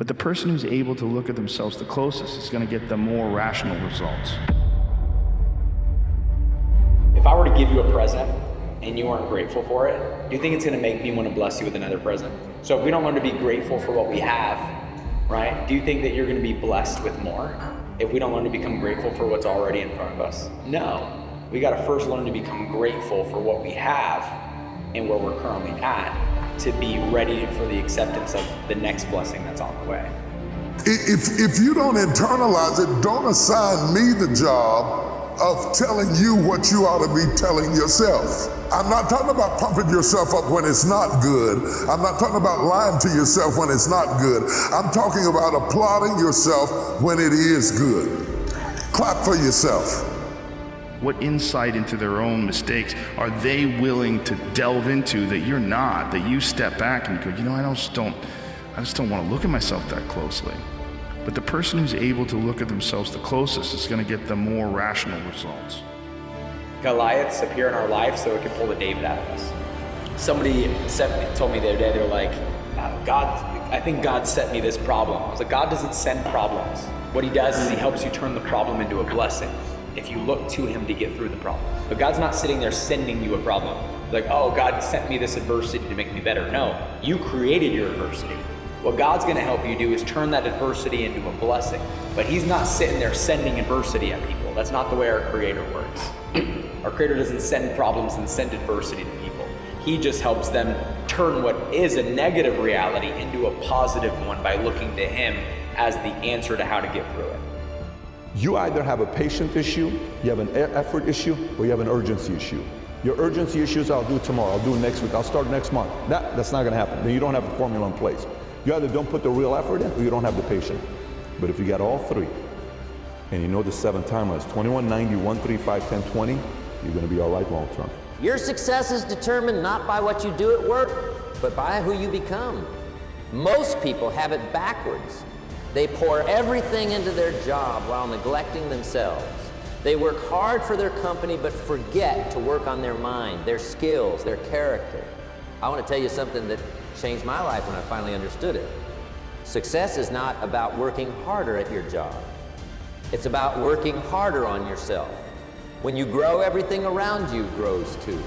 But the person who's able to look at themselves the closest is going to get the more rational results. If I were to give you a present and you aren't grateful for it, do you think it's going to make me want to bless you with another present? So if we don't learn to be grateful for what we have, right, do you think that you're going to be blessed with more if we don't learn to become grateful for what's already in front of us? No. We got to first learn to become grateful for what we have and where we're currently at to be ready for the acceptance of the next blessing that's on the way. If you don't internalize it, don't assign me the job of telling you what you ought to be telling yourself. I'm not talking about pumping yourself up when it's not good. I'm not talking about lying to yourself when it's not good. I'm talking about applauding yourself when it is good. Clap for yourself. What insight into their own mistakes are they willing to delve into that you're not, that you step back and go, I just don't want to look at myself that closely. But the person who's able to look at themselves the closest is going to get the more rational results. Goliaths appear in our life so it can pull the David out of us. Somebody told me the other day, they're like, I think God sent me this problem. I was like, God doesn't send problems. What he does is he helps you turn the problem into a blessing if you look to him to get through the problem. But God's not sitting there sending you a problem. Like, oh, God sent me this adversity to make me better. No, you created your adversity. What God's gonna help you do is turn that adversity into a blessing. But he's not sitting there sending adversity at people. That's not the way our Creator works. Our Creator doesn't send problems and send adversity to people. He just helps them turn what is a negative reality into a positive one by looking to him as the answer to how to get through it. You either have a patient issue, you have an effort issue, or you have an urgency issue. Your urgency issues, I'll do tomorrow, I'll do next week, I'll start next month. That's not gonna happen. Then you don't have a formula in place. You either don't put the real effort in or you don't have the patience. But if you got all three, and you know the 7 timelines, 21, 90, 1, 3, 5, 10, 20, you're gonna be all right long term. Your success is determined not by what you do at work, but by who you become. Most people have it backwards. They pour everything into their job while neglecting themselves. They work hard for their company, but forget to work on their mind, their skills, their character. I want to tell you something that changed my life when I finally understood it. Success is not about working harder at your job. It's about working harder on yourself. When you grow, everything around you grows too.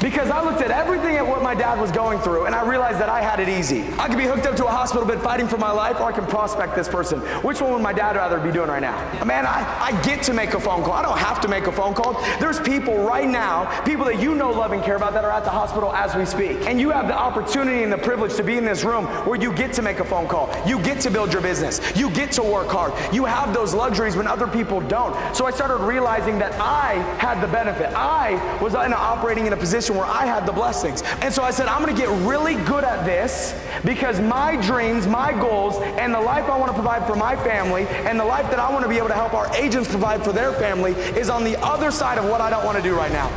Because I looked at everything at what my dad was going through and I realized that I had it easy. I could be hooked up to a hospital bed fighting for my life, or I can prospect this person. Which one would my dad rather be doing right now? Man, I get to make a phone call. I don't have to make a phone call. There's people right now, people that you know, love, and care about that are at the hospital as we speak. And you have the opportunity and the privilege to be in this room where you get to make a phone call. You get to build your business. You get to work hard. You have those luxuries when other people don't. So I started realizing that I had the benefit. I was operating in a position where I had the blessings. And so I said, I'm gonna get really good at this because my dreams, my goals, and the life I wanna provide for my family, and the life that I wanna be able to help our agents provide for their family is on the other side of what I don't wanna do right now.